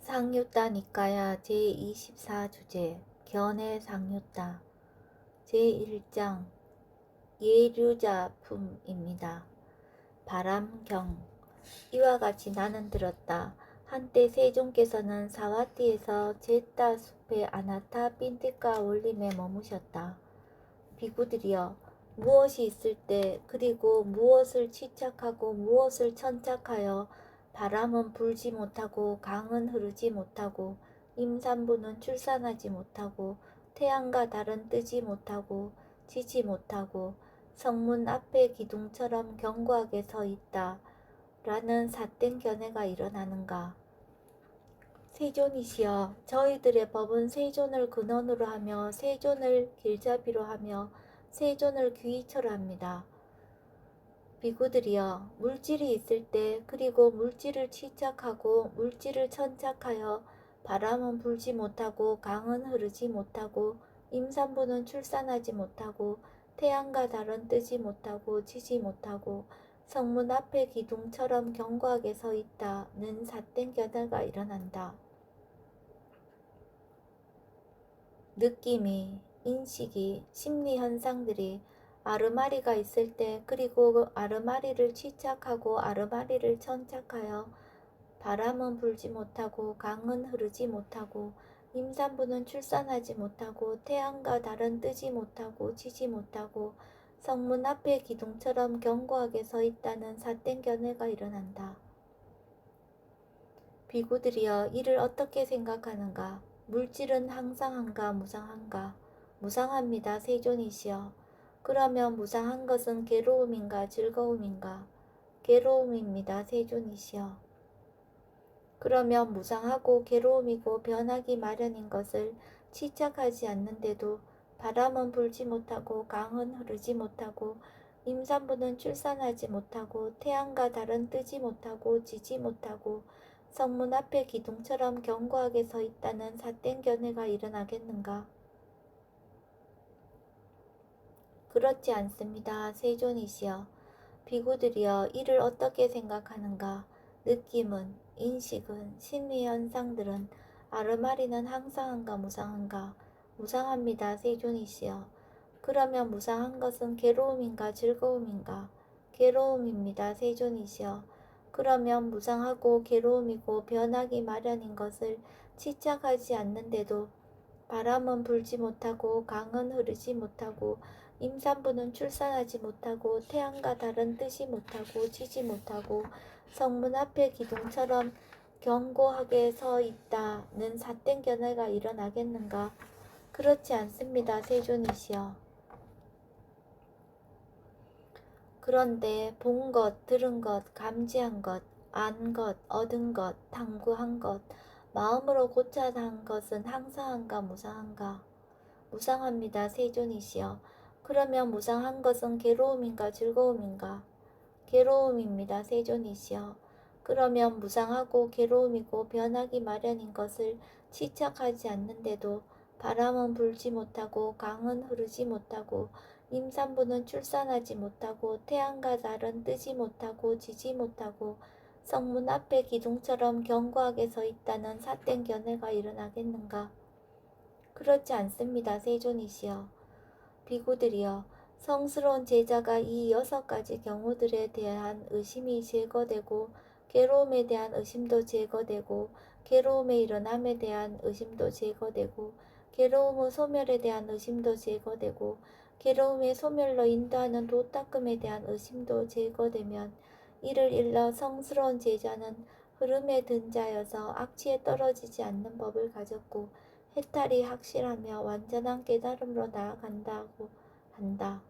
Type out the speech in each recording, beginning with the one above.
상유따 니까야 제24주제 견해 상유따 제1장 예류자품입니다. 바람경 이와 같이 나는 들었다. 한때 세종께서는 사와띠에서 제따 숲의 아나타 핀티카 올림에 머무셨다. 비구들이여, 무엇이 있을 때 그리고 무엇을 치착하고 무엇을 천착하여 바람은 불지 못하고 강은 흐르지 못하고 임산부는 출산하지 못하고 태양과 달은 뜨지 못하고 지지 못하고 성문 앞에 기둥처럼 견고하게 서 있다 라는 삿된 견해가 일어나는가. 세존이시여, 저희들의 법은 세존을 근원으로 하며 세존을 길잡이로 하며 세존을 귀처로 합니다. 비구들이여, 물질이 있을 때 그리고 물질을 치착하고 물질을 천착하여 바람은 불지 못하고 강은 흐르지 못하고 임산부는 출산하지 못하고 태양과 달은 뜨지 못하고 지지 못하고 성문 앞에 기둥처럼 견고하게 서 있다는 삿된 견해가 일어난다. 느낌이, 인식이, 심리현상들이 아르마리가 있을 때 그리고 그 아르마리를 치착하고 아르마리를 천착하여 바람은 불지 못하고 강은 흐르지 못하고 임산부는 출산하지 못하고 태양과 달은 뜨지 못하고 지지 못하고 성문 앞에 기둥처럼 견고하게 서 있다는 삿된 견해가 일어난다. 비구들이여, 이를 어떻게 생각하는가? 물질은 항상한가 무상한가? 무상합니다. 세존이시여. 그러면 무상한 것은 괴로움인가 즐거움인가? 괴로움입니다. 세존이시여. 그러면 무상하고 괴로움이고 변하기 마련인 것을 치착하지 않는데도 바람은 불지 못하고 강은 흐르지 못하고 임산부는 출산하지 못하고 태양과 달은 뜨지 못하고 지지 못하고 성문 앞에 기둥처럼 견고하게 서 있다는 삿된 견해가 일어나겠는가? 그렇지 않습니다. 세존이시여. 비구들이여, 이를 어떻게 생각하는가? 느낌은, 인식은, 심리현상들은 아르마리는 항상한가 무상한가? 무상합니다. 세존이시여. 그러면 무상한 것은 괴로움인가 즐거움인가? 괴로움입니다. 세존이시여. 그러면 무상하고 괴로움이고 변하기 마련인 것을 치착하지 않는데도 바람은 불지 못하고 강은 흐르지 못하고 임산부는 출산하지 못하고 태양과 달은 뜨지 못하고 지지 못하고 성문 앞에 기둥처럼 견고하게 서 있다는 삿된 견해가 일어나겠는가? 그렇지 않습니다. 세존이시여. 그런데 본 것, 들은 것, 감지한 것, 안 것, 얻은 것, 탐구한 것, 마음으로 고찰한 것은 항상한가 무상한가? 무상합니다. 세존이시여. 그러면 무상한 것은 괴로움인가 즐거움인가? 괴로움입니다. 세존이시여. 그러면 무상하고 괴로움이고 변하기 마련인 것을 치착하지 않는데도 바람은 불지 못하고 강은 흐르지 못하고 임산부는 출산하지 못하고 태양과 달은 뜨지 못하고 지지 못하고 성문 앞에 기둥처럼 견고하게 서 있다는 삿된 견해가 일어나겠는가? 그렇지 않습니다. 세존이시여. 비구들이여, 성스러운 제자가 이 6가지 경우들에 대한 의심이 제거되고 괴로움에 대한 의심도 제거되고 괴로움의 일어남에 대한 의심도 제거되고 괴로움의 소멸에 대한 의심도 제거되고 괴로움의 소멸로 인도하는 도닦음에 대한 의심도 제거되면 이를 일러 성스러운 제자는 흐름에 든 자여서 악취에 떨어지지 않는 법을 가졌고 해탈이 확실하며 완전한 깨달음으로 나아간다고 한다.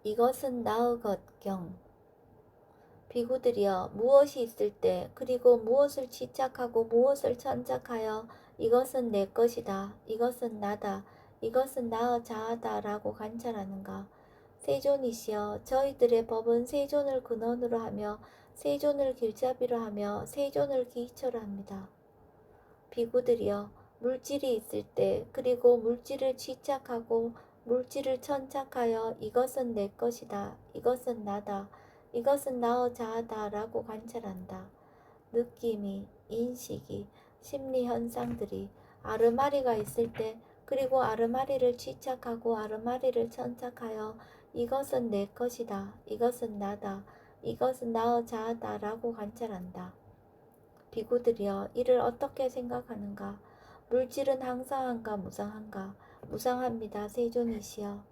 이것은 나의 것경. 비구들이여, 무엇이 있을 때 그리고 무엇을 치착하고 무엇을 천착하여 이것은 내 것이다, 이것은 나다, 이것은 나의 자아다 라고 관찰하는가? 세존이시여, 저희들의 법은 세존을 근원으로 하며 세존을 길잡이로 하며 세존을 기초로 합니다. 비구들이여, 물질이 있을 때 그리고 물질을 치착하고 물질을 천착하여 이것은 내 것이다, 이것은 나다, 이것은 나의 자아다라고 관찰한다. 느낌이, 인식이, 심리 현상들이 아르마리가 있을 때 그리고 아르마리를 취착하고 아르마리를 천착하여 이것은 내 것이다. 이것은 나다. 이것은 나의 자아다라고 관찰한다. 비구들이여 이를 어떻게 생각하는가? 물질은 항상한가 무상한가? 무상합니다. 세존이시여.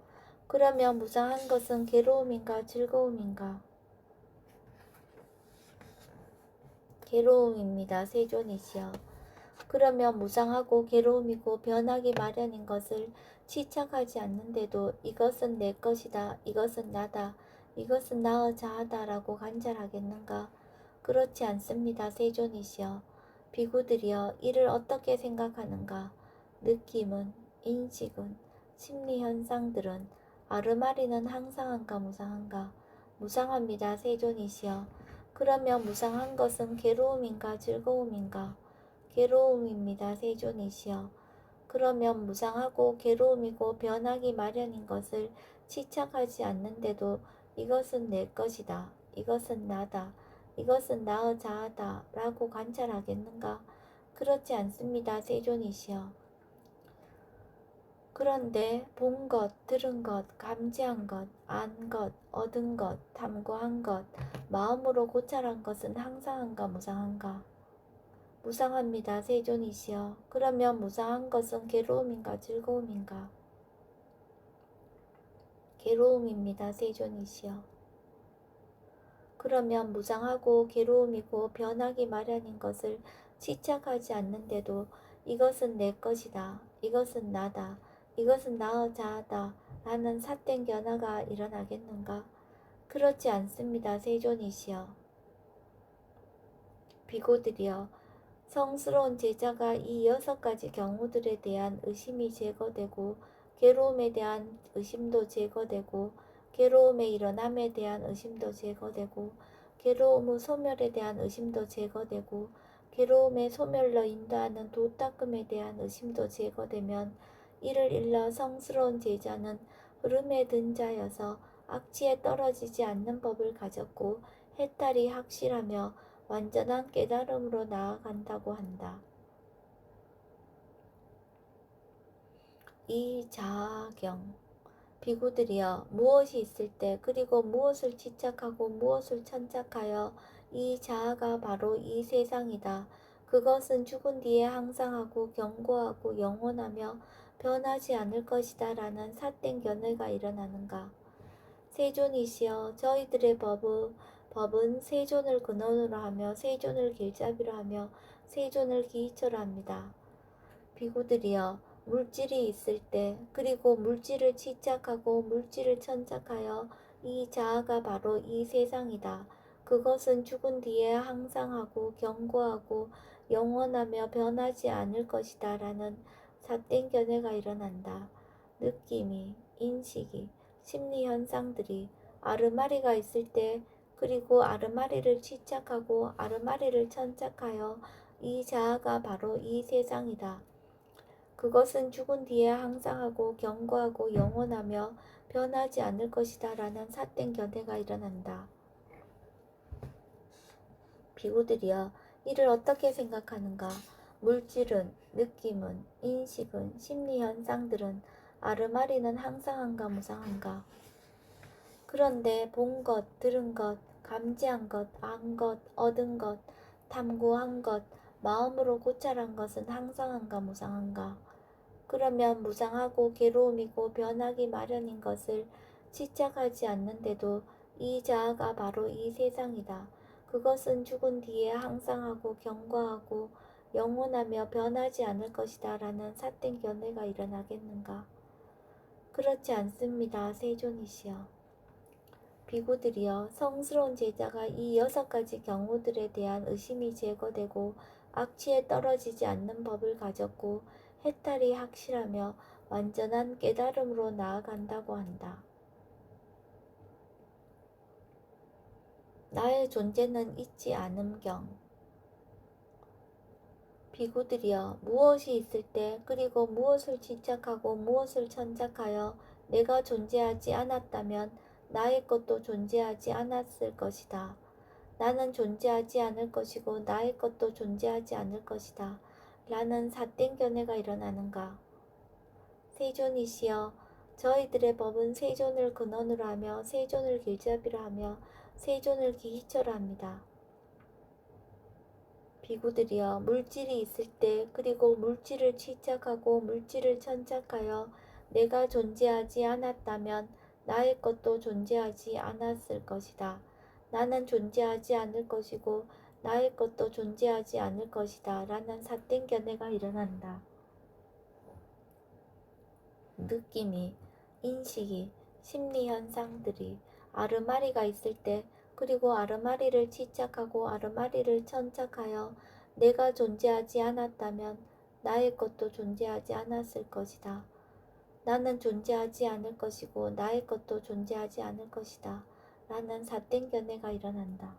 그러면 무상한 것은 괴로움인가 즐거움인가? 괴로움입니다. 세존이시여. 그러면 무상하고 괴로움이고 변하기 마련인 것을 치착하지 않는데도 이것은 내 것이다. 이것은 나다. 이것은 나의 자아다라고 관찰하겠는가? 그렇지 않습니다. 세존이시여. 비구들이여 이를 어떻게 생각하는가? 느낌은, 인식은, 심리현상들은 아르마리는 항상한가 무상한가? 무상합니다. 세존이시여. 그러면 무상한 것은 괴로움인가 즐거움인가? 괴로움입니다. 세존이시여. 그러면 무상하고 괴로움이고 변하기 마련인 것을 치착하지 않는데도 이것은 내 것이다. 이것은 나다. 이것은 나의 자아다 라고 관찰하겠는가? 그렇지 않습니다. 세존이시여. 그런데 본 것, 들은 것, 감지한 것, 안 것, 얻은 것, 탐구한 것, 마음으로 고찰한 것은 항상한가 무상한가? 무상합니다. 세존이시여. 그러면 무상한 것은 괴로움인가 즐거움인가? 괴로움입니다. 세존이시여. 그러면 무상하고 괴로움이고 변하기 마련인 것을 집착하지 않는데도 이것은 내 것이다. 이것은 나다. 이것은 나의 자아다. 라는 삿된 견해가 일어나겠는가? 그렇지 않습니다. 세존이시여. 비고들이여 성스러운 제자가 이 6가지 경우들에 대한 의심이 제거되고 괴로움에 대한 의심도 제거되고 괴로움의 일어남에 대한 의심도 제거되고 괴로움의 소멸에 대한 의심도 제거되고 괴로움의 소멸로 인도하는 도닦음에 대한 의심도 제거되면 이를 일러 성스러운 제자는 흐름에 든 자여서 악취에 떨어지지 않는 법을 가졌고 해탈이 확실하며 완전한 깨달음으로 나아간다고 한다. 이 자아경 비구들이여 무엇이 있을 때 그리고 무엇을 집착하고 무엇을 천착하여 이 자아가 바로 이 세상이다. 그것은 죽은 뒤에 항상하고 견고하고 영원하며 변하지 않을 것이다 라는 삿된 견해가 일어나는가? 세존이시여 저희들의 법은 세존을 근원으로 하며 세존을 길잡이로 하며 세존을 기초로 합니다. 비구들이여 물질이 있을 때 그리고 물질을 집착하고 물질을 천착하여 이 자아가 바로 이 세상이다. 그것은 죽은 뒤에 항상하고 견고하고 영원하며 변하지 않을 것이다 라는 삿된 견해가 일어난다. 느낌이, 인식이, 심리 현상들이 아르마리가 있을 때 그리고 아르마리를 집착하고 아르마리를 천착하여 이 자아가 바로 이 세상이다. 그것은 죽은 뒤에 항상하고 견고하고 영원하며 변하지 않을 것이다 라는 삿된 견해가 일어난다. 비구들이여 이를 어떻게 생각하는가? 물질은, 느낌은, 인식은, 심리현상들은 아르마리는 항상한가 무상한가? 그런데 본 것, 들은 것, 감지한 것, 안 것, 얻은 것, 탐구한 것, 마음으로 고찰한 것은 항상한가 무상한가? 그러면 무상하고 괴로움이고 변하기 마련인 것을 집착하지 않는데도 이 자아가 바로 이 세상이다. 그것은 죽은 뒤에 항상하고 견고하고 영원하며 변하지 않을 것이다 라는 삿된 견해가 일어나겠는가? 그렇지 않습니다. 세존이시여. 비구들이여 성스러운 제자가 이 6가지 경우들에 대한 의심이 제거되고 악취에 떨어지지 않는 법을 가졌고 해탈이 확실하며 완전한 깨달음으로 나아간다고 한다. 나의 존재는 있지 않음경 비구들이여 무엇이 있을 때 그리고 무엇을 집착하고 무엇을 천착하여 내가 존재하지 않았다면 나의 것도 존재하지 않았을 것이다. 나는 존재하지 않을 것이고 나의 것도 존재하지 않을 것이다. 라는 삿된 견해가 일어나는가. 세존이시여, 저희들의 법은 세존을 근원으로 하며 세존을 길잡이로 하며 세존을 기초로 합니다. 비구들이여, 물질이 있을 때 그리고 물질을 취착하고 물질을 천착하여 내가 존재하지 않았다면 나의 것도 존재하지 않았을 것이다. 나는 존재하지 않을 것이고 나의 것도 존재하지 않을 것이다. 라는 삿된 견해가 일어난다. 느낌이, 인식이, 심리현상들이 아르마리가 있을 때 그리고 아르마리를 취착하고 아르마리를 천착하여 내가 존재하지 않았다면 나의 것도 존재하지 않았을 것이다. 나는 존재하지 않을 것이고 나의 것도 존재하지 않을 것이다. 라는 삿된 견해가 일어난다.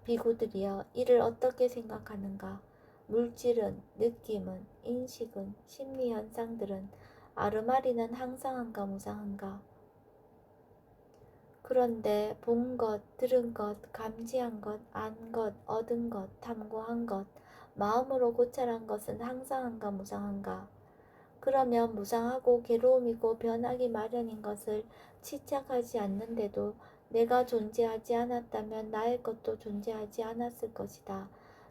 비구들이여, 이를 어떻게 생각하는가? 물질은, 느낌은, 인식은, 심리현상들은 아르마리는 항상한가 무상한가? 그런데 본 것, 들은 것, 감지한 것, 안 것, 얻은 것, 탐구한 것, 마음으로 고찰한 것은 항상한가 무상한가? 그러면 무상하고 괴로움이고 변하기 마련인 것을 치착하지 않는데도 내가 존재하지 않았다면 나의 것도 존재하지 않았을 것이다.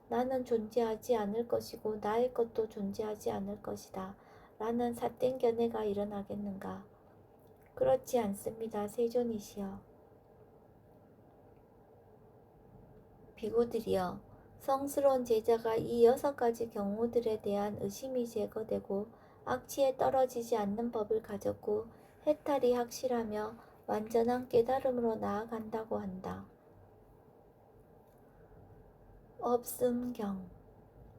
나는 존재하지 않을 것이고 나의 것도 존재하지 않을 것이다. 라는 삿된 견해가 일어나겠는가? 그렇지 않습니다. 세존이시여. 비구들이여, 성스러운 제자가 이 6가지 경우들에 대한 의심이 제거되고 악취에 떨어지지 않는 법을 가졌고 해탈이 확실하며 완전한 깨달음으로 나아간다고 한다. 없음경.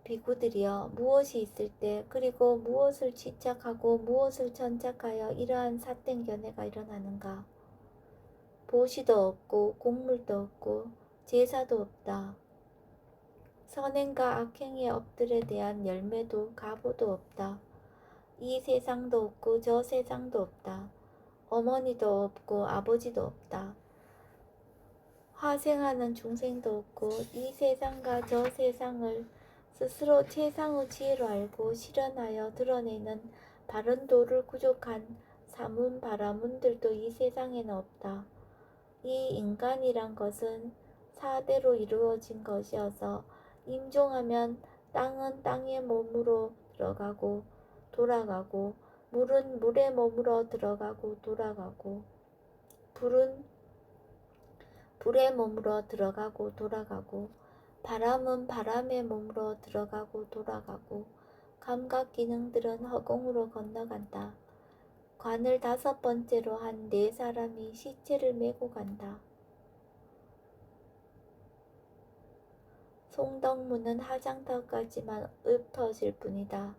비구들이여, 무엇이 있을 때 그리고 무엇을 취착하고 무엇을 천착하여 이러한 삿된 견해가 일어나는가? 보시도 없고 곡물도 없고 제사도 없다. 선행과 악행의 업들에 대한 열매도 가보도 없다. 이 세상도 없고 저 세상도 없다. 어머니도 없고 아버지도 없다. 화생하는 중생도 없고 이 세상과 저 세상을 스스로 최상의 지혜로 알고 실현하여 드러내는 바른 도를 구족한 사문 바라문들도 이 세상에는 없다. 이 인간이란 것은 사대로 이루어진 것이어서 임종하면 땅은 땅의 몸으로 들어가고 돌아가고 물은 물의 몸으로 들어가고 돌아가고 불은 불의 몸으로 들어가고 돌아가고 바람은 바람의 몸으로 들어가고 돌아가고 감각 기능들은 허공으로 건너간다. 관을 5번째로 한 4사람이 시체를 메고 간다. 송덕문은 하장터까지만 읊어질 뿐이다.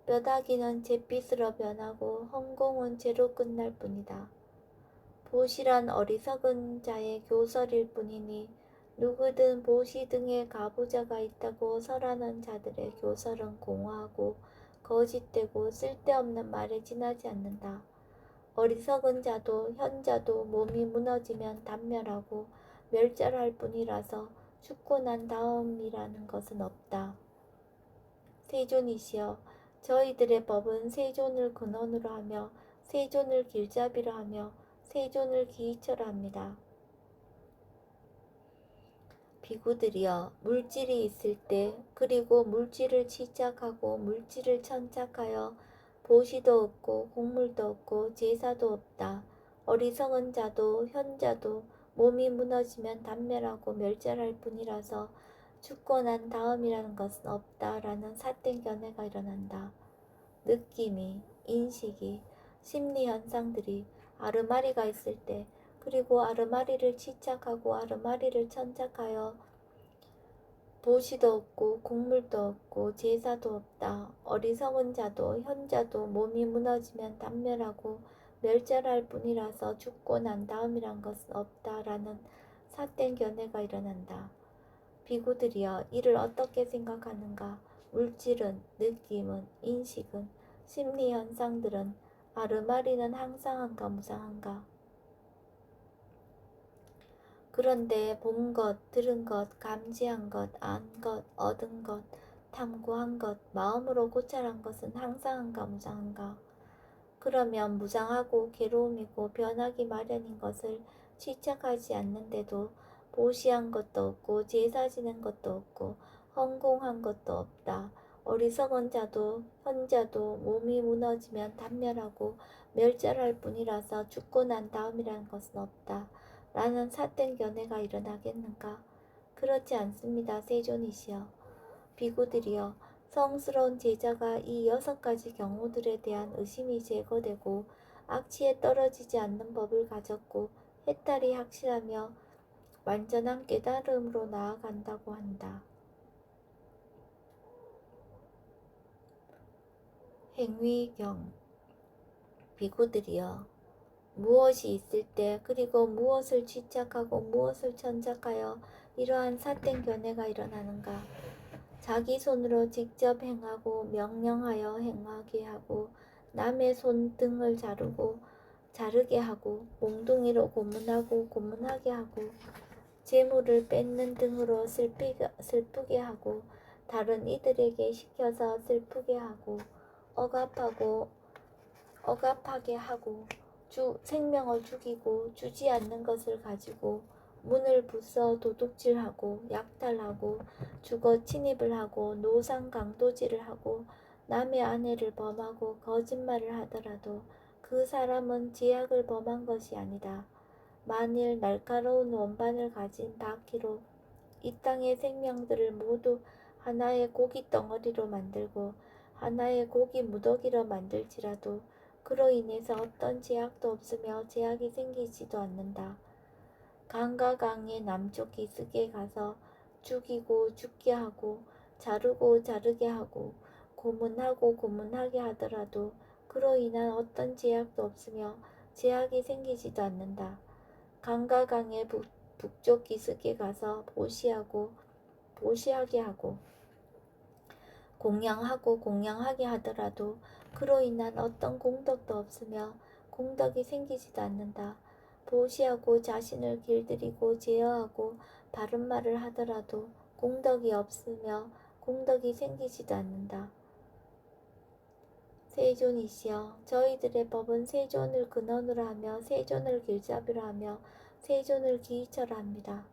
뼈다귀는 잿빛으로 변하고 헝공은 죄로 끝날 뿐이다. 보시란 어리석은 자의 교설일 뿐이니 누구든 보시 등에 가부자가 있다고 설하는 자들의 교설은 공허하고 거짓되고 쓸데없는 말에 지나지 않는다. 어리석은 자도 현자도 몸이 무너지면 단멸하고 멸절할 뿐이라서 죽고 난 다음이라는 것은 없다. 세존이시여, 저희들의 법은 세존을 근원으로 하며 세존을 길잡이로 하며 세존을 기초로 합니다. 비구들이여, 물질이 있을 때 그리고 물질을 취착하고 물질을 천착하여 보시도 없고 곡물도 없고 제사도 없다. 어리석은 자도 현자도 몸이 무너지면 단멸하고 멸절할 뿐이라서 죽고 난 다음이라는 것은 없다라는 삿된 견해가 일어난다. 느낌이, 인식이, 심리현상들이 아르마리가 있을 때 그리고 아르마리를 취착하고 아르마리를 천착하여 보시도 없고 곡물도 없고 제사도 없다. 어리석은 자도 현자도 몸이 무너지면 단멸하고 멸절할 뿐이라서 죽고 난 다음이란 것은 없다라는 삿된 견해가 일어난다. 비구들이여, 이를 어떻게 생각하는가? 물질은, 느낌은, 인식은, 심리현상들은 아르마리는 항상한가 무상한가? 그런데 본 것, 들은 것, 감지한 것, 안 것, 얻은 것, 탐구한 것, 마음으로 고찰한 것은 항상한가 무상한가? 그러면 무상하고 괴로움이고 변하기 마련인 것을 집착하지 않는데도 보시한 것도 없고 제사 지낸 것도 없고 헌공한 것도 없다. 어리석은 자도 현자도 몸이 무너지면 단멸하고 멸절할 뿐이라서 죽고 난 다음이라는 것은 없다. 라는 삿된 견해가 일어나겠는가? 그렇지 않습니다. 세존이시여. 비구들이여, 성스러운 제자가 이 6가지 경우들에 대한 의심이 제거되고 악취에 떨어지지 않는 법을 가졌고 해탈이 확실하며 완전한 깨달음으로 나아간다고 한다. 행위경. 비구들이여, 무엇이 있을 때 그리고 무엇을 집착하고 무엇을 천착하여 이러한 삿된 견해가 일어나는가? 자기 손으로 직접 행하고 명령하여 행하게 하고 남의 손등을 자르게 하고 몽둥이로 고문하고 고문하게 하고 재물을 뺏는 등으로 슬프게 하고 다른 이들에게 시켜서 슬프게 하고 억압하게 하고 생명을 죽이고 주지 않는 것을 가지고 문을 부숴 도둑질하고 약탈하고 주거 침입을 하고 노상 강도질을 하고 남의 아내를 범하고 거짓말을 하더라도 그 사람은 제약을 범한 것이 아니다. 만일 날카로운 원반을 가진 바퀴로 이 땅의 생명들을 모두 하나의 고기 덩어리로 만들고 하나의 고기 무더기로 만들지라도 그로 인해서 어떤 제약도 없으며 제약이 생기지도 않는다. 강과 강의 남쪽 기슭에 가서 죽이고 죽게 하고 자르고 자르게 하고 고문하고 고문하게 하더라도 그로 인한 어떤 제약도 없으며 제약이 생기지도 않는다. 강과 강의 북쪽 기슭에 가서 보시하게 하고 공양하고 공양하게 하더라도 그로 인한 어떤 공덕도 없으며 공덕이 생기지도 않는다. 보시하고 자신을 길들이고 제어하고 바른 말을 하더라도 공덕이 없으며 공덕이 생기지도 않는다. 세존이시여, 저희들의 법은 세존을 근원으로 하며 세존을 길잡이로 하며 세존을 기이처로 합니다.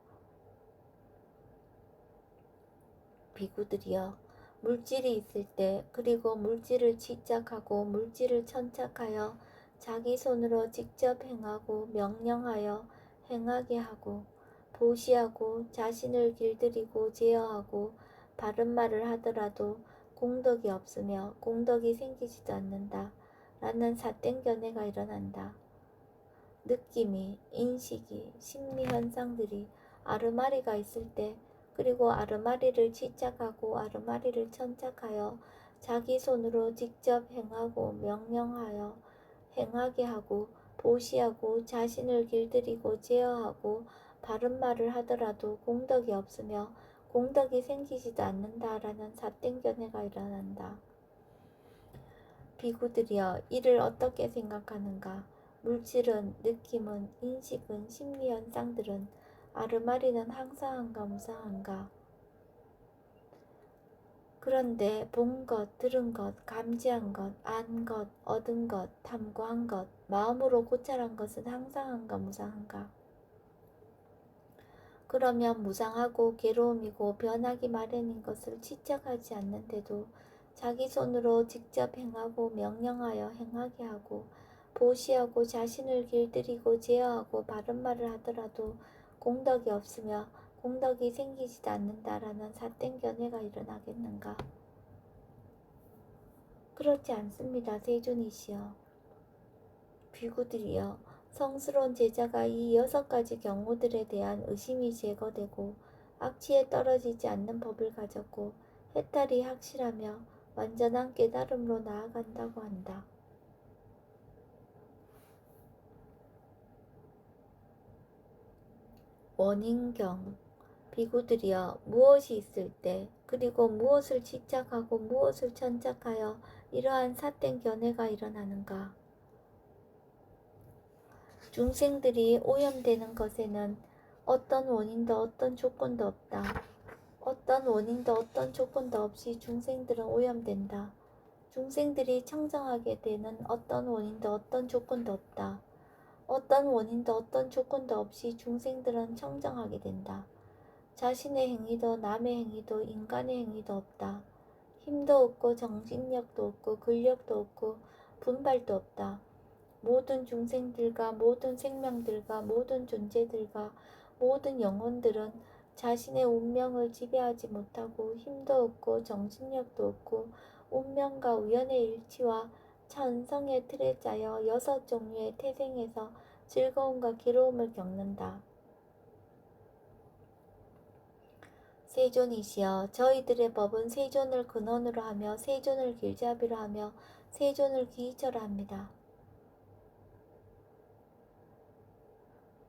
비구들이여, 물질이 있을 때 그리고 물질을 집착하고 물질을 천착하여 자기 손으로 직접 행하고 명령하여 행하게 하고 보시하고 자신을 길들이고 제어하고 바른 말을 하더라도 공덕이 없으며 공덕이 생기지도 않는다. 라는 삿된 견해가 일어난다. 느낌이, 인식이, 심리현상들이 아르마리가 있을 때 그리고 아르마리를 집착하고 아르마리를 천착하여 자기 손으로 직접 행하고 명령하여 행하게 하고 보시하고 자신을 길들이고 제어하고 바른 말을 하더라도 공덕이 없으며 공덕이 생기지도 않는다라는 삿된 견해가 일어난다. 비구들이여, 이를 어떻게 생각하는가? 물질은, 느낌은, 인식은, 심리현상들은 아르마리는 항상한가 무상한가? 그런데 본 것, 들은 것, 감지한 것, 안 것, 얻은 것, 탐구한 것, 마음으로 고찰한 것은 항상한가 무상한가? 그러면 무상하고 괴로움이고 변하기 마련인 것을 집착하지 않는데도 자기 손으로 직접 행하고 명령하여 행하게 하고 보시하고 자신을 길들이고 제어하고 바른 말을 하더라도 공덕이 없으며 공덕이 생기지도 않는다라는 삿된 견해가 일어나겠는가? 그렇지 않습니다. 세존이시여. 비구들이여, 성스러운 제자가 이 6가지 경우들에 대한 의심이 제거되고 악취에 떨어지지 않는 법을 가졌고 해탈이 확실하며 완전한 깨달음으로 나아간다고 한다. 원인경. 비구들이여, 무엇이 있을 때 그리고 무엇을 집착하고 무엇을 천착하여 이러한 삿된 견해가 일어나는가? 중생들이 오염되는 것에는 어떤 원인도 어떤 조건도 없다. 어떤 원인도 어떤 조건도 없이 중생들은 오염된다. 중생들이 청정하게 되는 어떤 원인도 어떤 조건도 없다. 어떤 원인도 어떤 조건도 없이 중생들은 청정하게 된다. 자신의 행위도 남의 행위도 인간의 행위도 없다. 힘도 없고 정신력도 없고 근력도 없고 분발도 없다. 모든 중생들과 모든 생명들과 모든 존재들과 모든 영혼들은 자신의 운명을 지배하지 못하고 힘도 없고 정신력도 없고 운명과 우연의 일치와 천성의 틀에 짜여 6종류의 태생에서 즐거움과 괴로움을 겪는다. 세존이시여, 저희들의 법은 세존을 근원으로 하며 세존을 길잡이로 하며 세존을 기이처로 합니다.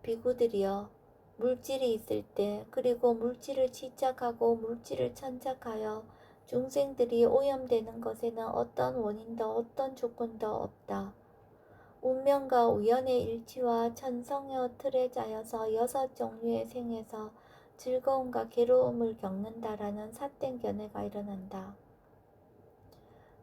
비구들이여, 물질이 있을 때 그리고 물질을 집착하고 물질을 천착하여 중생들이 오염되는 것에는 어떤 원인도 어떤 조건도 없다. 운명과 우연의 일치와 천성의 틀에 짜여서 6종류의 생에서 즐거움과 괴로움을 겪는다라는 삿된 견해가 일어난다.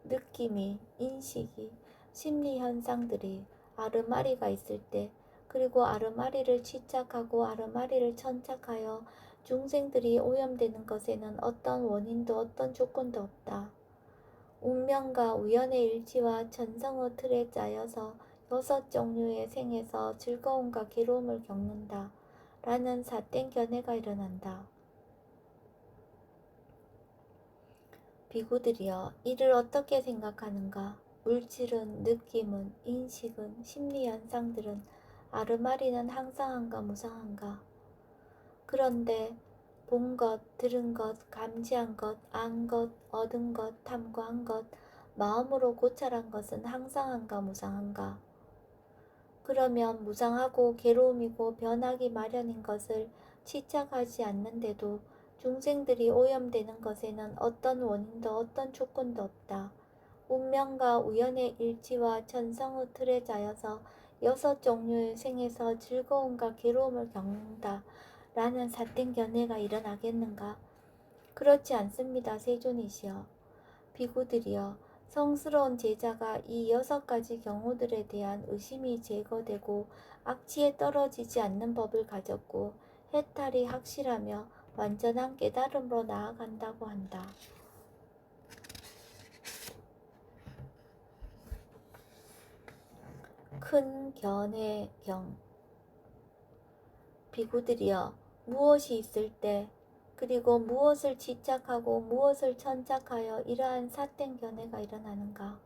느낌이, 인식이, 심리 현상들이 아르마리가 있을 때 그리고 아르마리를 집착하고 아르마리를 천착하여 중생들이 오염되는 것에는 어떤 원인도 어떤 조건도 없다. 운명과 우연의 일치와 천성의 틀에 짜여서 6종류의 생에서 즐거움과 괴로움을 겪는다. 라는 삿된 견해가 일어난다. 비구들이여, 이를 어떻게 생각하는가? 물질은, 느낌은, 인식은, 심리현상들은, 아르마리는 항상한가 무상한가? 그런데 본 것, 들은 것, 감지한 것, 안 것, 얻은 것, 탐구한 것, 마음으로 고찰한 것은 항상한가 무상한가? 그러면 무상하고 괴로움이고 변하기 마련인 것을 치착하지 않는데도 중생들이 오염되는 것에는 어떤 원인도 어떤 조건도 없다. 운명과 우연의 일치와 천성의 틀에 짜여서 6종류의 생에서 즐거움과 괴로움을 겪는다. 라는 삿된 견해가 일어나겠는가? 그렇지 않습니다. 세존이시여. 비구들이여, 성스러운 제자가 이 6가지 경우들에 대한 의심이 제거되고 악취에 떨어지지 않는 법을 가졌고 해탈이 확실하며 완전한 깨달음으로 나아간다고 한다. 큰 견해 경. 비구들이여, 무엇이 있을 때 그리고 무엇을 집착하고 무엇을 천착하여 이러한 삿된 견해가 일어나는가?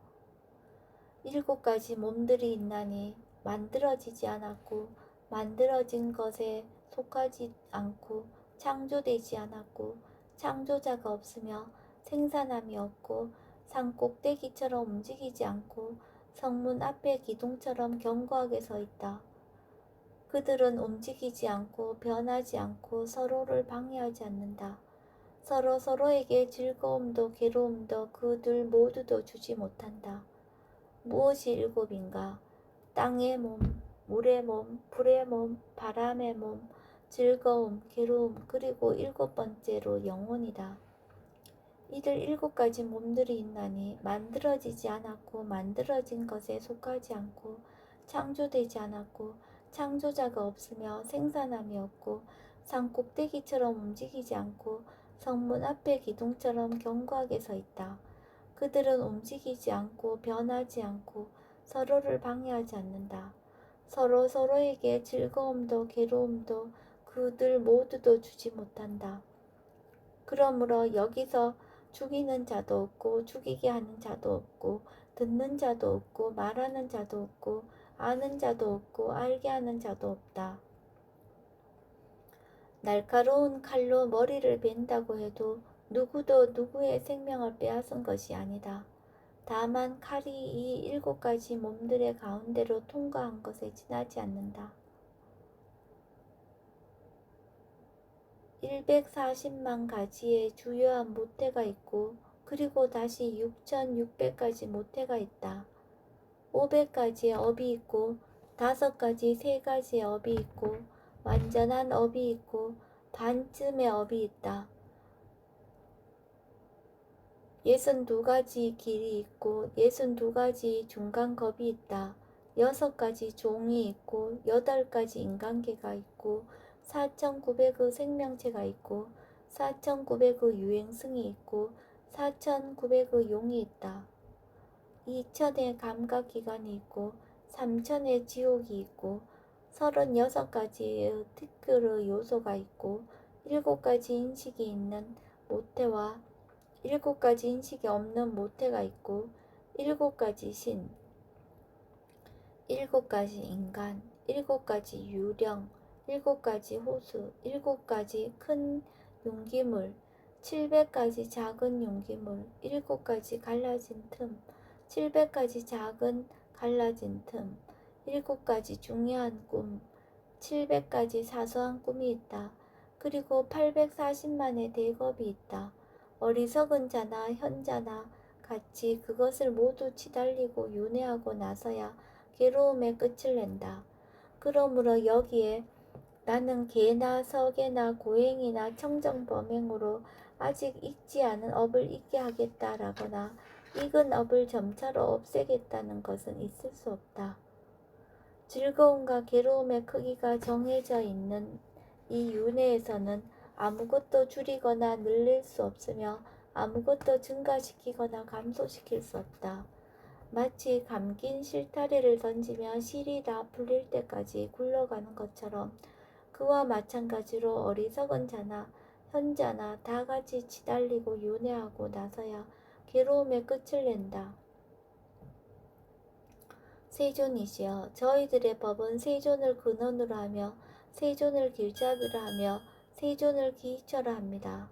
7가지 몸들이 있나니 만들어지지 않았고 만들어진 것에 속하지 않고 창조되지 않았고 창조자가 없으며 생산함이 없고 산 꼭대기처럼 움직이지 않고 성문 앞에 기둥처럼 견고하게 서 있다. 그들은 움직이지 않고 변하지 않고 서로를 방해하지 않는다. 서로 서로에게 즐거움도 괴로움도 그들 모두도 주지 못한다. 무엇이 7인가? 땅의 몸, 물의 몸, 불의 몸, 바람의 몸, 즐거움, 괴로움, 그리고 7번째로 영혼이다. 이들 7가지 몸들이 있나니 만들어지지 않았고 만들어진 것에 속하지 않고 창조되지 않았고 창조자가 없으며 생산함이 없고 산 꼭대기처럼 움직이지 않고 성문 앞에 기둥처럼 견고하게 서 있다. 그들은 움직이지 않고 변하지 않고 서로를 방해하지 않는다. 서로 서로에게 즐거움도 괴로움도 그들 모두도 주지 못한다. 그러므로 여기서 죽이는 자도 없고 죽이게 하는 자도 없고 듣는 자도 없고 말하는 자도 없고 아는 자도 없고 알게 하는 자도 없다. 날카로운 칼로 머리를 벤다고 해도 누구도 누구의 생명을 빼앗은 것이 아니다. 다만 칼이 이 7가지 몸들의 가운데로 통과한 것에 지나지 않는다. 140만 가지의 주요한 모태가 있고 그리고 다시 6600가지 모태가 있다. 500가지의 업이 있고 5가지, 3가지의 업이 있고 완전한 업이 있고 반쯤의 업이 있다. 62가지 길이 있고 62가지 중간겁이 있다. 6가지 종이 있고 8가지 인간계가 있고 4,900의 생명체가 있고 4,900의 유행성이 있고 4,900의 용이 있다. 2,000의 감각기관이 있고 3,000의 지옥이 있고 36가지의 특별의 요소가 있고 7가지 인식이 있는 모태와 7가지 인식이 없는 모태가 있고 7가지 신, 7가지 인간, 7가지 유령, 7가지 호수, 7가지 큰 용기물, 700가지 작은 용기물, 7가지 갈라진 틈, 700가지 작은 갈라진 틈, 7가지 중요한 꿈, 700가지 사소한 꿈이 있다. 그리고 840만의 대겁이 있다. 어리석은 자나 현자나 같이 그것을 모두 치달리고 윤회하고 나서야 괴로움의 끝을 낸다. 그러므로 여기에 나는 개나 서개나 고행이나 청정범행으로 아직 익지 않은 업을 익게 하겠다라거나 익은 업을 점차로 없애겠다는 것은 있을 수 없다. 즐거움과 괴로움의 크기가 정해져 있는 이 윤회에서는 아무것도 줄이거나 늘릴 수 없으며 아무것도 증가시키거나 감소시킬 수 없다. 마치 감긴 실타래를 던지며 실이 다 풀릴 때까지 굴러가는 것처럼 그와 마찬가지로 어리석은 자나 현자나 다 같이 치달리고 윤회하고 나서야 괴로움의 끝을 낸다. 세존이시여, 저희들의 법은 세존을 근원으로 하며 세존을 길잡이로 하며 세존을 기이처로 합니다.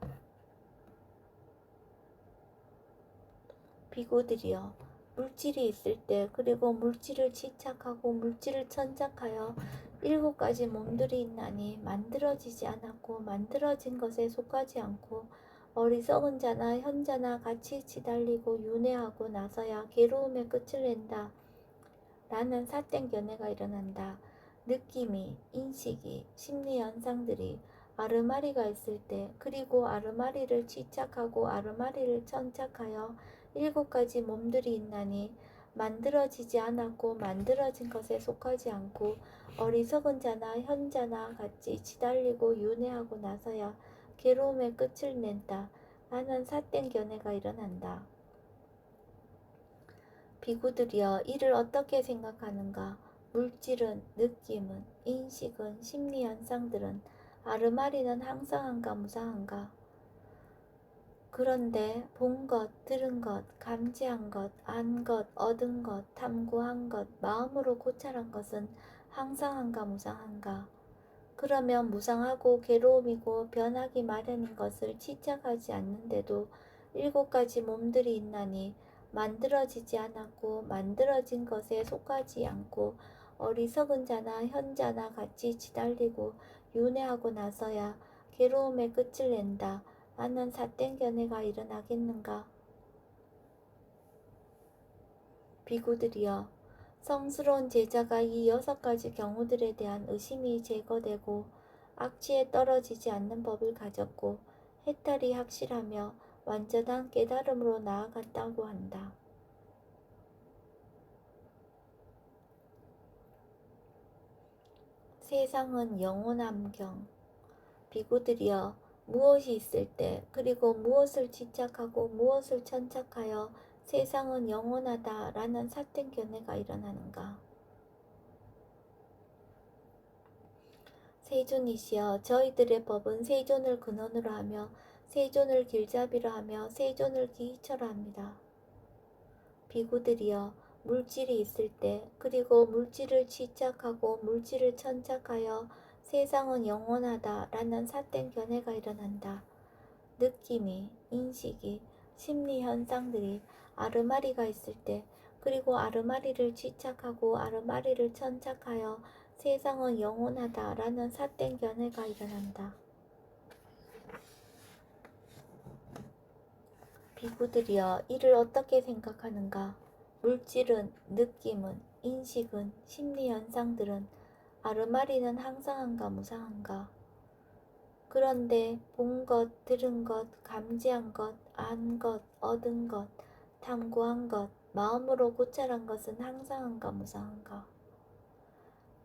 비구들이여, 물질이 있을 때 그리고 물질을 집착하고 물질을 천착하여 7가지 몸들이 있나니 만들어지지 않았고 만들어진 것에 속하지 않고 어리석은 자나 현자나 같이 치달리고 윤회하고 나서야 괴로움의 끝을 낸다. 라는 삿된 견해가 일어난다. 느낌이, 인식이, 심리 현상들이 아르마리가 있을 때 그리고 아르마리를 집착하고 아르마리를 천착하여 7가지 몸들이 있나니 만들어지지 않았고 만들어진 것에 속하지 않고 어리석은 자나 현자나 같이 치달리고 윤회하고 나서야 괴로움의 끝을 낸다. 라는 삿된 견해가 일어난다. 비구들이여, 이를 어떻게 생각하는가? 물질은, 느낌은, 인식은, 심리현상들은, 아르마리는 항상한가 무상한가? 그런데 본 것, 들은 것, 감지한 것, 안 것, 얻은 것, 탐구한 것, 마음으로 고찰한 것은 항상한가 무상한가? 그러면 무상하고 괴로움이고 변하기 마련인 것을 집착하지 않는데도 7가지 몸들이 있나니 만들어지지 않았고 만들어진 것에 속하지 않고 어리석은 자나 현자나 같이 치달리고 윤회하고 나서야 괴로움의 끝을 낸다. 라는 삿된 견해가 일어나겠는가? 비구들이여, 성스러운 제자가 이 6가지 경우들에 대한 의심이 제거되고 악취에 떨어지지 않는 법을 가졌고 해탈이 확실하며 완전한 깨달음으로 나아갔다고 한다. 세상은 영혼함경. 비구들이여, 무엇이 있을 때 그리고 무엇을 집착하고 무엇을 천착하여 세상은 영원하다 라는 삿된 견해가 일어나는가? 세존이시여, 저희들의 법은 세존을 근원으로 하며 세존을 길잡이로 하며 세존을 기이처로 합니다. 비구들이여, 물질이 있을 때 그리고 물질을 집착하고 물질을 천착하여 세상은 영원하다 라는 삿된 견해가 일어난다. 느낌이, 인식이, 심리 현상들이 아르마리가 있을 때 그리고 아르마리를 집착하고 아르마리를 천착하여 세상은 영원하다 라는 삿된 견해가 일어난다. 비구들이여, 이를 어떻게 생각하는가? 물질은, 느낌은, 인식은, 심리현상들은 아르마리는 항상한가 무상한가? 그런데 본 것, 들은 것, 감지한 것, 안 것, 얻은 것, 탐구한 것, 마음으로 고찰한 것은 항상한가 무상한가?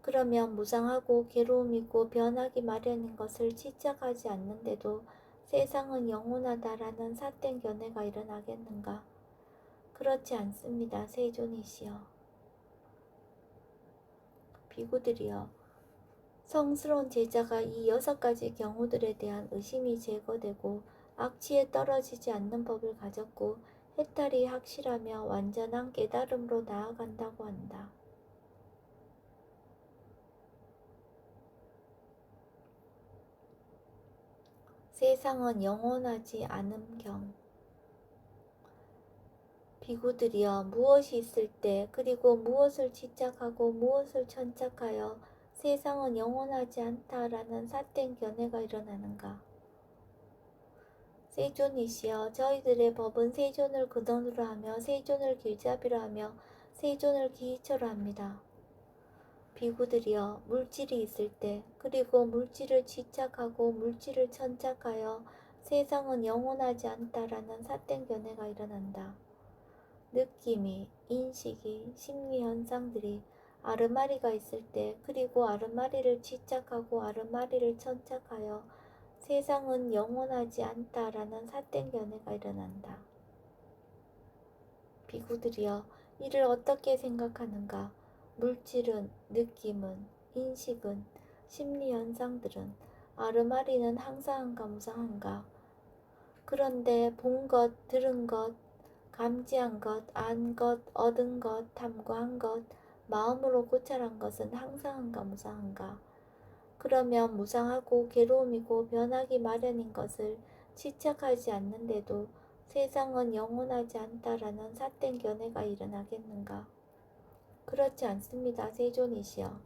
그러면 무상하고 괴로움이고 변하기 마련인 것을 지적하지 않는데도 세상은 영원하다라는 삿된 견해가 일어나겠는가? 그렇지 않습니다. 세존이시여. 비구들이여, 성스러운 제자가 이 6가지 경우들에 대한 의심이 제거되고 악취에 떨어지지 않는 법을 가졌고 해탈이 확실하며 완전한 깨달음으로 나아간다고 한다. 세상은 영원하지 않음경. 비구들이여, 무엇이 있을 때 그리고 무엇을 집착하고 무엇을 천착하여 세상은 영원하지 않다라는 삿된 견해가 일어나는가? 세존이시여, 저희들의 법은 세존을 근원으로 하며 세존을 길잡이로 하며 세존을 기초로 합니다. 비구들이여, 물질이 있을 때 그리고 물질을 집착하고 물질을 천착하여 세상은 영원하지 않다라는 삿된 견해가 일어난다. 느낌이, 인식이, 심리현상들이 아르마리가 있을 때 그리고 아르마리를 집착하고 아르마리를 천착하여 세상은 영원하지 않다라는 삿된 견해가 일어난다. 비구들이여, 이를 어떻게 생각하는가? 물질은, 느낌은, 인식은, 심리현상들은 아르마리는 항상한가 무상한가? 그런데 본 것, 들은 것, 감지한 것, 안 것, 얻은 것, 탐구한 것, 마음으로 고찰한 것은 항상한가 무상한가? 그러면 무상하고 괴로움이고 변하기 마련인 것을 지적하지 않는데도 세상은 영원하지 않다라는 삿된 견해가 일어나겠는가? 그렇지 않습니다. 세존이시여.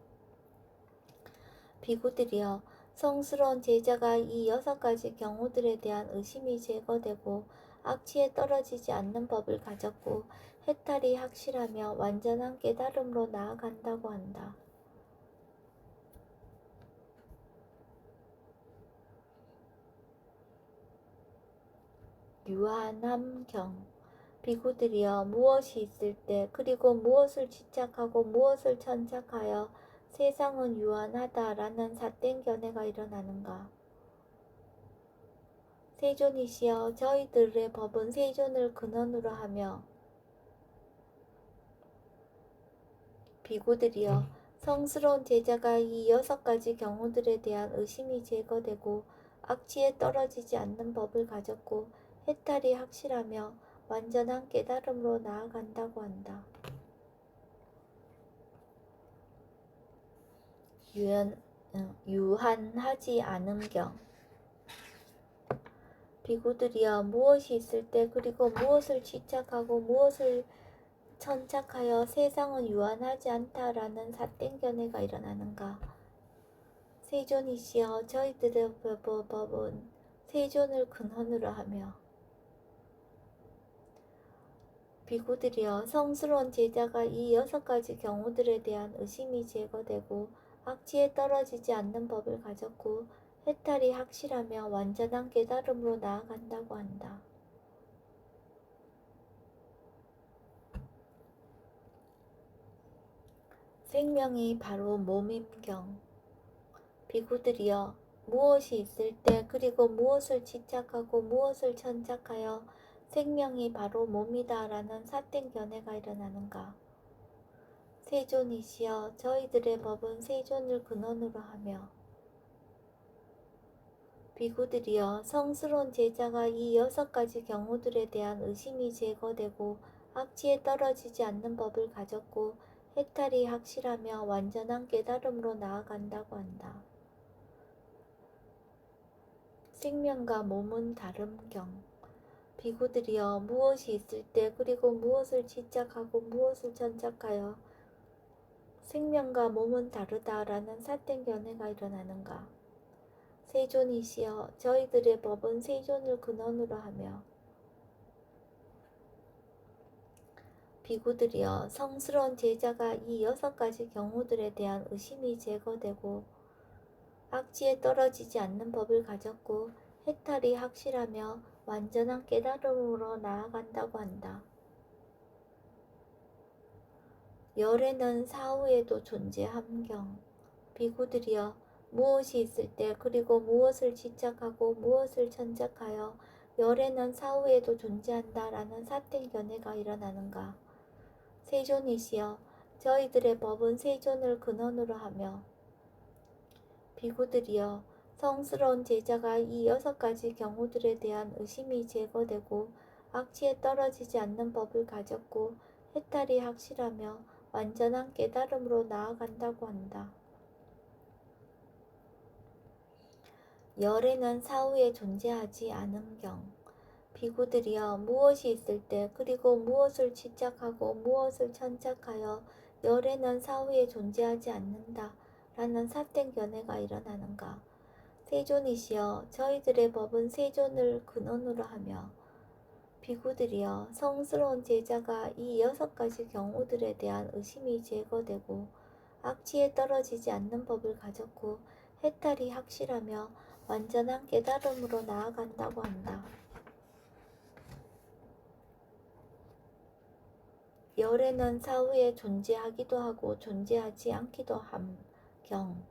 비구들이여, 성스러운 제자가 이 6가지 경우들에 대한 의심이 제거되고 악취에 떨어지지 않는 법을 가졌고 해탈이 확실하며 완전한 깨달음으로 나아간다고 한다. 유한함경. 비구들이여, 무엇이 있을 때 그리고 무엇을 집착하고 무엇을 천착하여 세상은 유한하다라는 삿된 견해가 일어나는가? 세존이시여, 저희들의 법은 세존을 근원으로 하며 비구들이여, 성스러운 제자가 이 6가지 경우들에 대한 의심이 제거되고 악취에 떨어지지 않는 법을 가졌고 해탈이 확실하며 완전한 깨달음으로 나아간다고 한다. 유한하지 않음경. 비구들이여, 무엇이 있을 때 그리고 무엇을 집착하고 무엇을 천착하여 세상은 유한하지 않다라는 삿된 견해가 일어나는가? 세존이시여, 저희들의 법은 세존을 근원으로 하며 비구들이여, 성스러운 제자가 이 6가지 경우들에 대한 의심이 제거되고 악취에 떨어지지 않는 법을 가졌고 해탈이 확실하며 완전한 깨달음으로 나아간다고 한다. 생명이 바로 몸임경. 비구들이여, 무엇이 있을 때 그리고 무엇을 집착하고 무엇을 천착하여 생명이 바로 몸이다라는 삿된 견해가 일어나는가? 세존이시여, 저희들의 법은 세존을 근원으로 하며 비구들이여, 성스러운 제자가 이 6가지 경우들에 대한 의심이 제거되고 악취에 떨어지지 않는 법을 가졌고 해탈이 확실하며 완전한 깨달음으로 나아간다고 한다. 생명과 몸은 다름경. 비구들이여, 무엇이 있을 때 그리고 무엇을 집착하고 무엇을 천착하여 생명과 몸은 다르다라는 삿된 견해가 일어나는가? 세존이시여, 저희들의 법은 세존을 근원으로 하며 비구들이여 성스러운 제자가 이 6가지 경우들에 대한 의심이 제거되고 악지에 떨어지지 않는 법을 가졌고 해탈이 확실하며 완전한 깨달음으로 나아간다고 한다. 열에는 사후에도 존재함경. 비구들이여 무엇이 있을 때 그리고 무엇을 집착하고 무엇을 천착하여 열에는 사후에도 존재한다 라는 사땡견해가 일어나는가. 세존이시여 저희들의 법은 세존을 근원으로 하며 비구들이여 성스러운 제자가 이 6가지 경우들에 대한 의심이 제거되고 악취에 떨어지지 않는 법을 가졌고 해탈이 확실하며 완전한 깨달음으로 나아간다고 한다. 열에는 사후에 존재하지 않음경. 비구들이여 무엇이 있을 때 그리고 무엇을 집착하고 무엇을 천착하여 열에는 사후에 존재하지 않는다 라는 사땡견해가 일어나는가. 세존이시여 저희들의 법은 세존을 근원으로 하며 비구들이여 성스러운 제자가 이 6가지 경우들에 대한 의심이 제거되고 악취에 떨어지지 않는 법을 가졌고 해탈이 확실하며 완전한 깨달음으로 나아간다고 한다. 열에는 사후에 존재하기도 하고 존재하지 않기도 함경.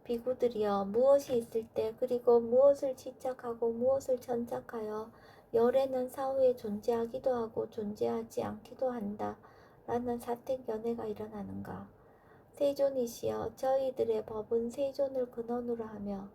비구들이여 무엇이 있을 때 그리고 무엇을 집착하고 무엇을 천착하여 열에는 사후에 존재하기도 하고 존재하지 않기도 한다 라는 사택연애가 일어나는가. 세존이시여 저희들의 법은 세존을 근원으로 하며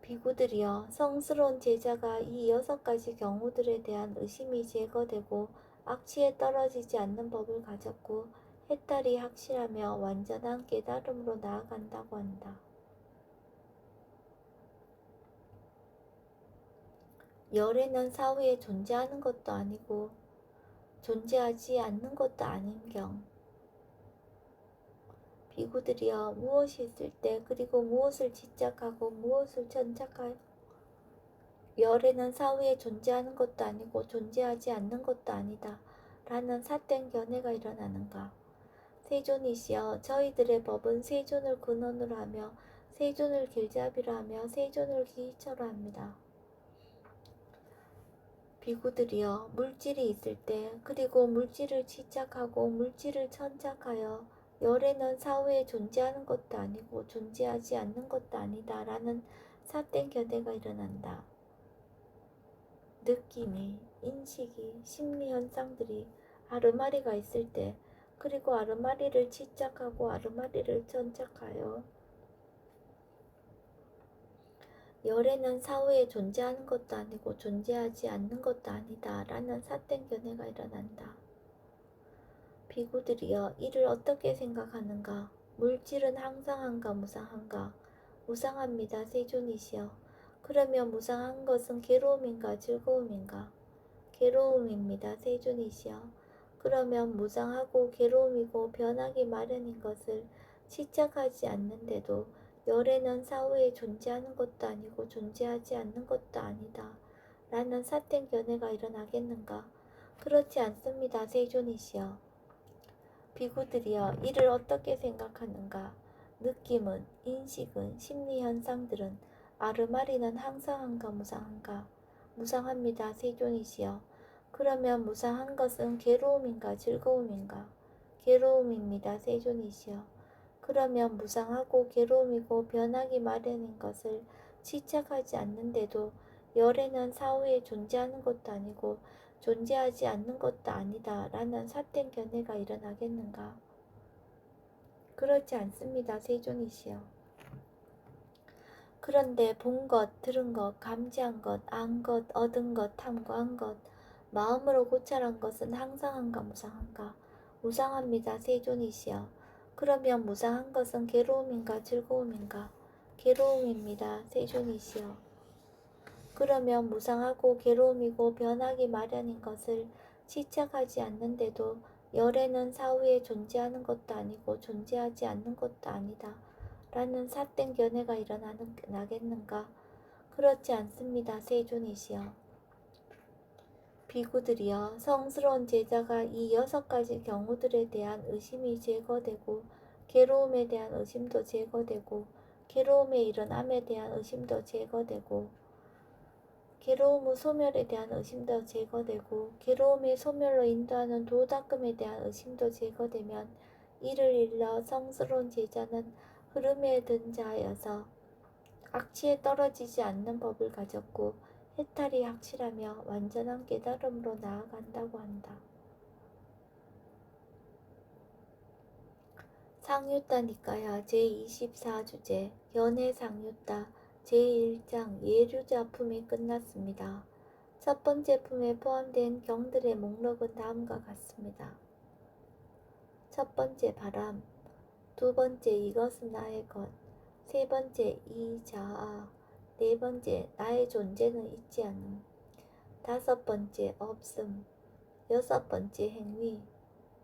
비구들이여 성스러운 제자가 이 6가지 경우들에 대한 의심이 제거되고 악취에 떨어지지 않는 법을 가졌고 해탈이 확실하며 완전한 깨달음으로 나아간다고 한다. 열에는 사후에 존재하는 것도 아니고 존재하지 않는 것도 아닌경. 비구들이여 무엇이 있을 때 그리고 무엇을 집착하고 무엇을 천착하여 열에는 사후에 존재하는 것도 아니고 존재하지 않는 것도 아니다 라는 사땡 견해가 일어나는가. 세존이시여 저희들의 법은 세존을 근원으로 하며 세존을 길잡이로 하며 세존을 기초로 합니다. 비구들이여 물질이 있을 때 그리고 물질을 집착하고 물질을 천착하여 열에는 사후에 존재하는 것도 아니고 존재하지 않는 것도 아니다 라는 사땡 견해가 일어난다. 느낌이, 인식이, 심리현상들이 아르마리가 있을 때 그리고 아르마리를 집착하고 아르마리를 천착하여 열에는 사후에 존재하는 것도 아니고 존재하지 않는 것도 아니다 라는 사땡견해가 일어난다. 비구들이여 이를 어떻게 생각하는가? 물질은 항상한가 무상한가? 무상합니다. 세존이시여. 그러면 무상한 것은 괴로움인가 즐거움인가? 괴로움입니다. 세존이시여. 그러면 무상하고 괴로움이고 변하기 마련인 것을 집착하지 않는데도 열에는 사후에 존재하는 것도 아니고 존재하지 않는 것도 아니다 라는 사땡견해가 일어나겠는가? 그렇지 않습니다. 세존이시여. 비구들이여 이를 어떻게 생각하는가? 느낌은, 인식은, 심리현상들은 아르마리는 항상한가 무상한가? 무상합니다. 세존이시여. 그러면 무상한 것은 괴로움인가 즐거움인가? 괴로움입니다. 세존이시여. 그러면 무상하고 괴로움이고 변하기 마련인 것을 집착하지 않는데도 열에는 사후에 존재하는 것도 아니고 존재하지 않는 것도 아니다 라는 사땡 견해가 일어나겠는가? 그렇지 않습니다. 세존이시여. 그런데 본 것, 들은 것, 감지한 것, 안 것, 얻은 것, 탐구한 것, 마음으로 고찰한 것은 항상한가 무상한가? 무상합니다. 세존이시여. 그러면 무상한 것은 괴로움인가 즐거움인가? 괴로움입니다. 세존이시여. 그러면 무상하고 괴로움이고 변하기 마련인 것을 집착하지 않는데도 열에는 사후에 존재하는 것도 아니고 존재하지 않는 것도 아니다 라는 사땡 견해가 일어나겠는가? 그렇지 않습니다. 세존이시여. 비구들이여, 성스러운 제자가 이 6가지 경우들에 대한 의심이 제거되고 괴로움에 대한 의심도 제거되고 괴로움의 일어남에 대한 의심도 제거되고 괴로움 후 소멸에 대한 의심도 제거되고 괴로움의 소멸로 인도하는 도닦음에 대한 의심도 제거되면 이를 일러 성스러운 제자는 흐름에 든 자여서 악취에 떨어지지 않는 법을 가졌고 해탈이 확실하며 완전한 깨달음으로 나아간다고 한다. 상유따 니까야 제24주제 견해상유따 제1장 예류자 품이 끝났습니다. 첫 번째 품에 포함된 경들의 목록은 다음과 같습니다. 첫 번째 바람, 두 번째 이것은 나의 것, 세 번째 이자아, 네 번째 나의 존재는 있지 않음, 다섯 번째 없음, 여섯 번째 행위,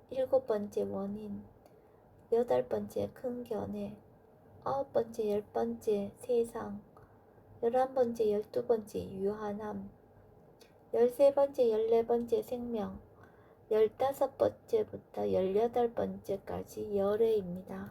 일곱 번째 원인, 여덟 번째 큰 견해, 아홉 번째 열 번째 세상, 11번째 12번째 유한함, 13번째 14번째 생명, 15번째부터 18번째까지 열애입니다.